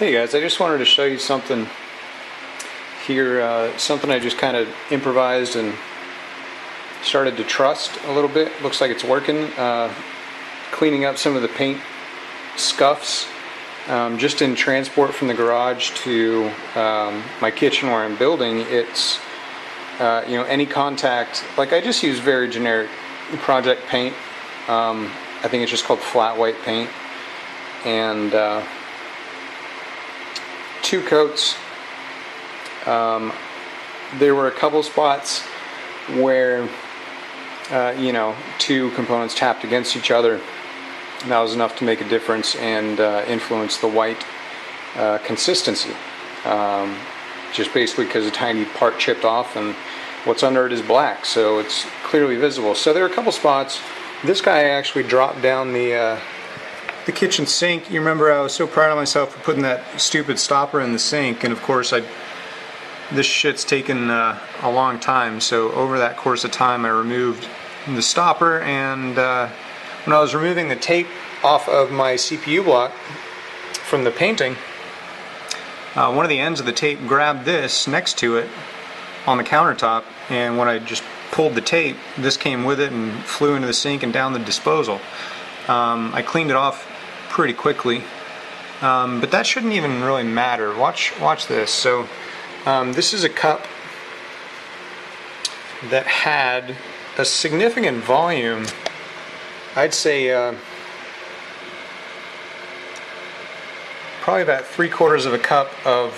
Hey guys, I just wanted to show you something here, something I just kind of improvised and started to trust a little bit. Looks like it's working. Cleaning up some of the paint scuffs just in transport from the garage to my kitchen where I'm building. It's you know, any contact, like I just use very generic project paint. I think it's just called flat white paint, and 2 coats. There were a couple spots where you know, 2 components tapped against each other. And that was enough to make a difference and influence the white consistency. Just basically because a tiny part chipped off and what's under it is black, so it's clearly visible. So there are a couple spots. This guy actually dropped down the kitchen sink. You remember I was so proud of myself for putting that stupid stopper in the sink, and of course this shit's taken a long time. So over that course of time I removed the stopper, and when I was removing the tape off of my CPU block from the painting, one of the ends of the tape grabbed this next to it on the countertop, and when I just pulled the tape, this came with it and flew into the sink and down the disposal. I cleaned it off pretty quickly, but that shouldn't even really matter. Watch this. So this is a cup that had a significant volume. I'd say probably about 3/4 of a cup of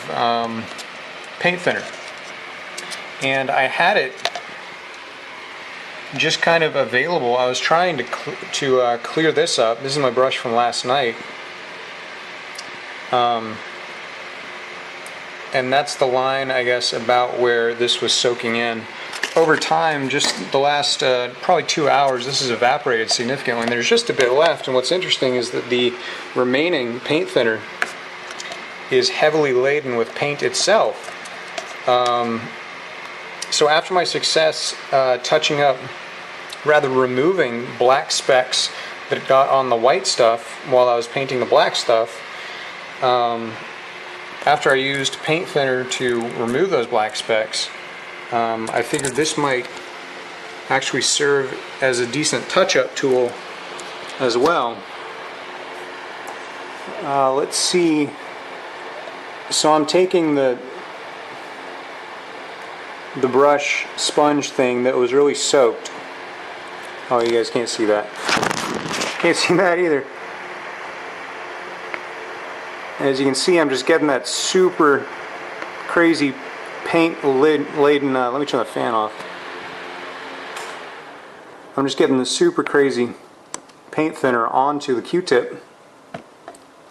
paint thinner, and I had it just kind of available. I was trying to clear this up. This is my brush from last night, and that's the line, I guess, about where this was soaking in. Over time, just the last probably 2 hours, this has evaporated significantly, and there's just a bit left. And what's interesting is that the remaining paint thinner is heavily laden with paint itself. So after my success touching up, rather removing black specks that it got on the white stuff while I was painting the black stuff, after I used paint thinner to remove those black specks, I figured this might actually serve as a decent touch-up tool as well. Let's see. So I'm taking the brush sponge thing that was really soaked. Oh, you guys can't see that. Can't see that either. As you can see, I'm just getting that super crazy paint laden, let me turn the fan off. I'm just getting the super crazy paint thinner onto the Q-tip.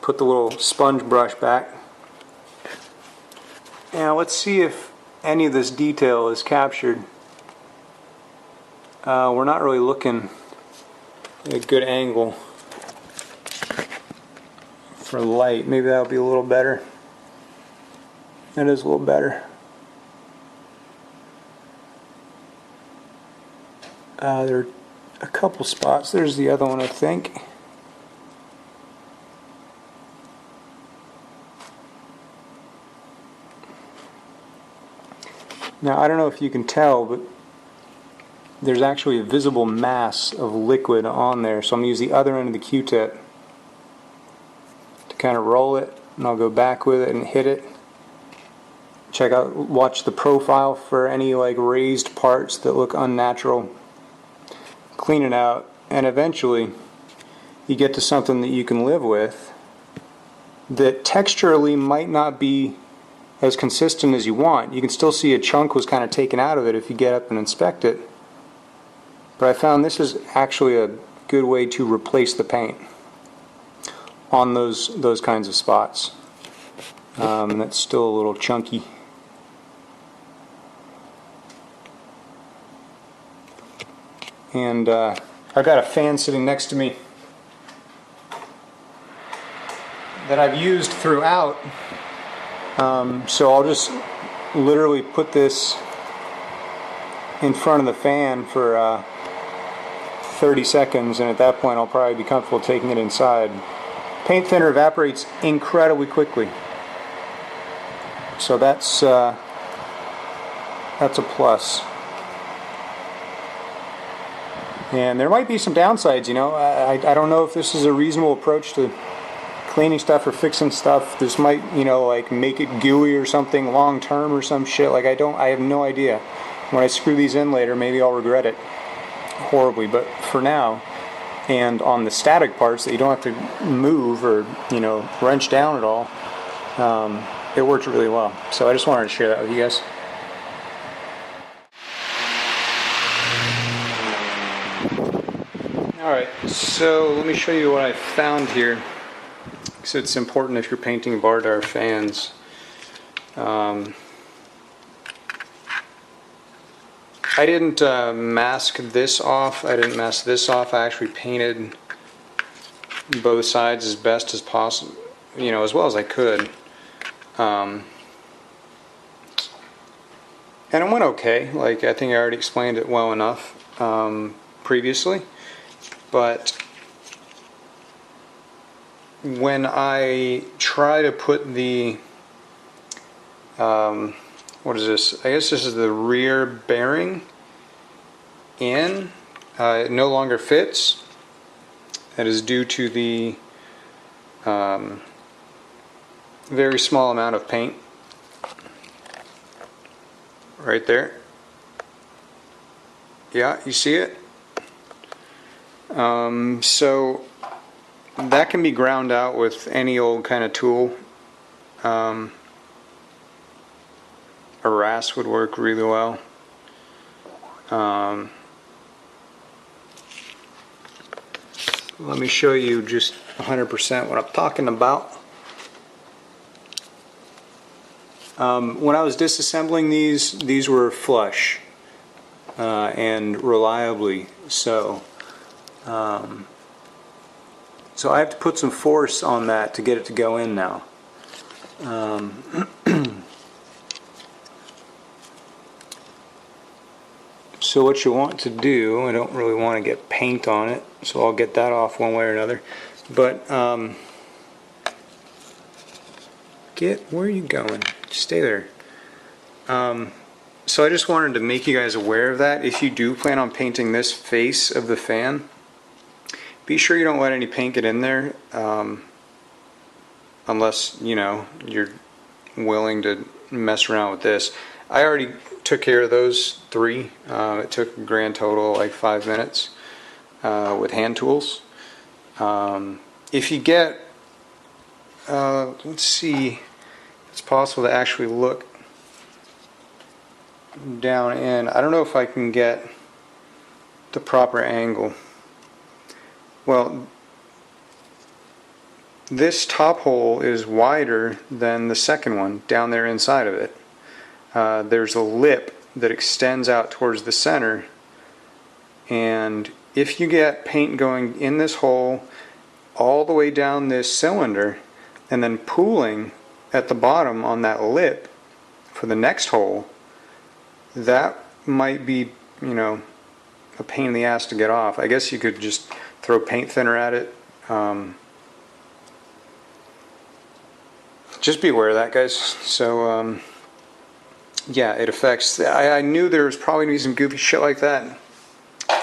Put the little sponge brush back. Now let's see if any of this detail is captured. We're not really looking at a good angle for light. Maybe that'll be a little better. That is a little better. There are a couple spots. There's the other one, I think. Now, I don't know if you can tell, but there's actually a visible mass of liquid on there. So I'm going to use the other end of the Q-tip to kind of roll it, and I'll go back with it and hit it. Check out, watch the profile for any like raised parts that look unnatural. Clean it out, and eventually you get to something that you can live with that texturally might not be as consistent as you want. You can still see a chunk was kind of taken out of it if you get up and inspect it. But I found this is actually a good way to replace the paint on those kinds of spots. And that's still a little chunky. And I've got a fan sitting next to me that I've used throughout. So I'll just literally put this in front of the fan for 30 seconds, and at that point I'll probably be comfortable taking it inside. Paint thinner evaporates incredibly quickly. So that's a plus. And there might be some downsides, you know. I don't know if this is a reasonable approach to cleaning stuff or fixing stuff. This might, you know, like make it gooey or something long term or some shit. Like I have no idea. When I screw these in later, maybe I'll regret it horribly. But for now, and on the static parts that you don't have to move or, you know, wrench down at all, it worked really well. So I just wanted to share that with you guys. Alright, so let me show you what I found here, because it's important if you're painting Vardar Fans. I didn't mask this off. I didn't mask this off. I actually painted both sides as best as possible, you know, as well as I could. And it went okay. Like, I think I already explained it well enough previously. But when I try to put the what is this? I guess this is the rear bearing in. It no longer fits. That is due to the very small amount of paint right there. Yeah, you see it? So that can be ground out with any old kind of tool. A rasp would work really well. Let me show you just 100% what I'm talking about. When I was disassembling these were flush and reliably so. So I have to put some force on that to get it to go in now. So what you want to do, I don't really want to get paint on it, so I'll get that off one way or another. But where are you going? Stay there. So I just wanted to make you guys aware of that. If you do plan on painting this face of the fan, be sure you don't let any paint get in there, unless, you know, you're willing to mess around with this. I already took care of those 3. It took a grand total like 5 minutes with hand tools. If you get, let's see, it's possible to actually look down in. I don't know if I can get the proper angle. Well, this top hole is wider than the second one down there inside of it. There's a lip that extends out towards the center, and if you get paint going in this hole all the way down this cylinder and then pooling at the bottom on that lip for the next hole, that might be, you know, a pain in the ass to get off. I guess you could just throw paint thinner at it. Just be aware of that, guys. So yeah, it affects. I knew there was probably going to be some goofy shit like that,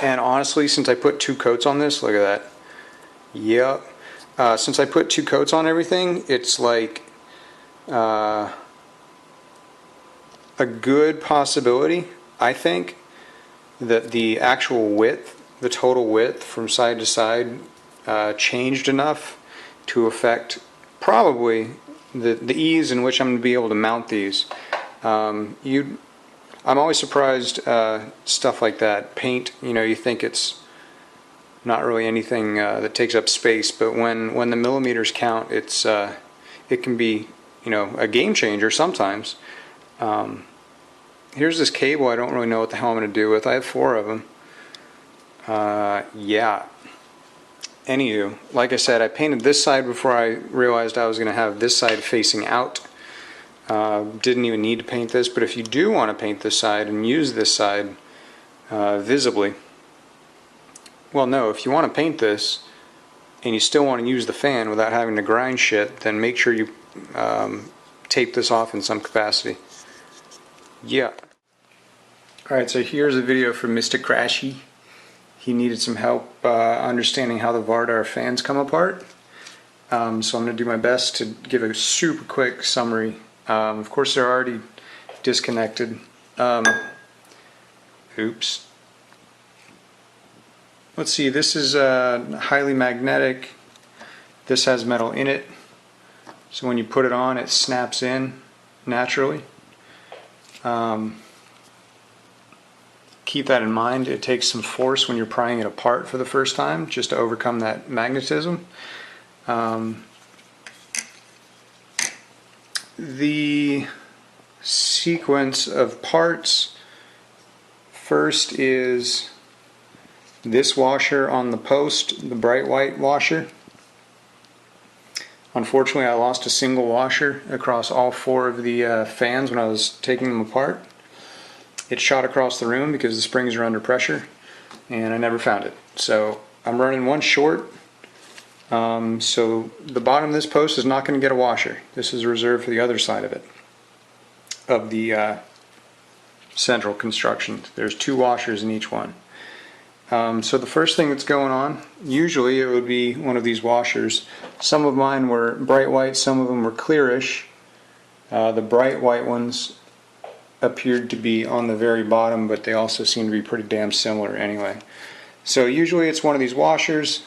and honestly, since I put 2 coats on this, look at that. Yep. Since I put 2 coats on everything, it's like a good possibility, I think, that the actual width, the total width from side to side, changed enough to affect probably the ease in which I'm going to be able to mount these. I'm always surprised stuff like that. Paint, you know, you think it's not really anything that takes up space, but when the millimeters count, it's it can be, you know, a game changer sometimes. Here's this cable I don't really know what the hell I'm going to do with. I have 4 of them. Yeah. Anywho, like I said, I painted this side before I realized I was going to have this side facing out. Didn't even need to paint this, but if you do want to paint this side and use this side visibly, well, no, if you want to paint this and you still want to use the fan without having to grind shit, then make sure you tape this off in some capacity. Yeah. Alright, so here's a video from Mr. Crashy. He needed some help understanding how the Vardar fans come apart. So I'm going to do my best to give a super quick summary. Of course they're already disconnected. Oops. Let's see, this is highly magnetic. This has metal in it. So when you put it on, it snaps in naturally. Keep that in mind. It takes some force when you're prying it apart for the first time just to overcome that magnetism. The sequence of parts, first is this washer on the post, the bright white washer. Unfortunately, I lost a single washer across all 4 of the fans when I was taking them apart. It shot across the room because the springs are under pressure, and I never found it. So I'm running one short. So the bottom of this post is not going to get a washer. This is reserved for the other side of it, of the central construction. There's 2 washers in each one. So the first thing that's going on, usually it would be one of these washers. Some of mine were bright white, some of them were clearish. The bright white ones appeared to be on the very bottom, but they also seem to be pretty damn similar anyway. So usually it's one of these washers.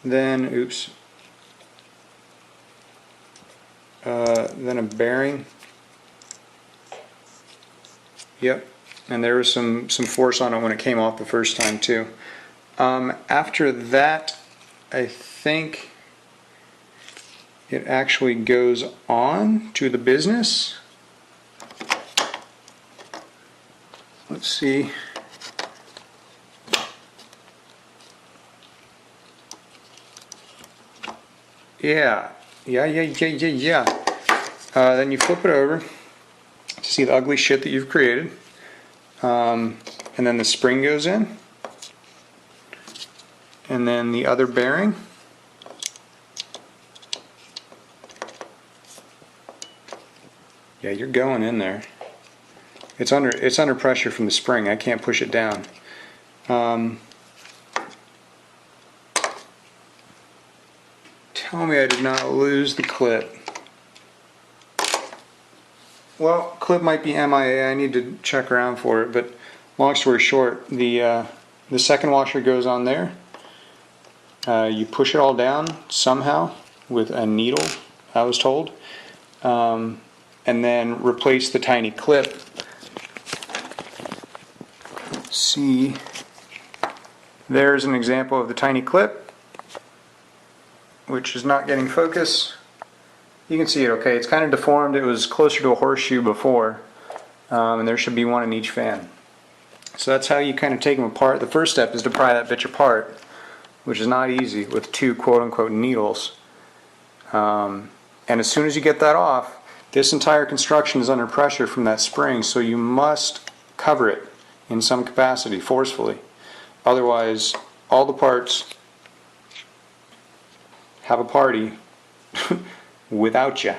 Then, oops, then a bearing. Yep, and there was some force on it when it came off the first time too. After that, I think it actually goes on to the business. Let's see. Yeah. Then you flip it over to see the ugly shit that you've created. And then the spring goes in. And then the other bearing. Yeah, you're going in there. It's under pressure from the spring. I can't push it down. Tell me I did not lose the clip. Well, clip might be MIA. I need to check around for it. But long story short, the second washer goes on there. You push it all down somehow with a needle, I was told, and then replace the tiny clip. See, there's an example of the tiny clip, which is not getting focus. You can see it okay. It's kind of deformed. It was closer to a horseshoe before, and there should be one in each fan. So that's how you kind of take them apart. The first step is to pry that bitch apart, which is not easy with 2 quote-unquote needles. And as soon as you get that off, this entire construction is under pressure from that spring, so you must cover it in some capacity, forcefully. Otherwise, all the parts have a party without you.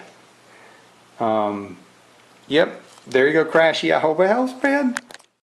Yep, there you go, Crashy. I hope it helps, man.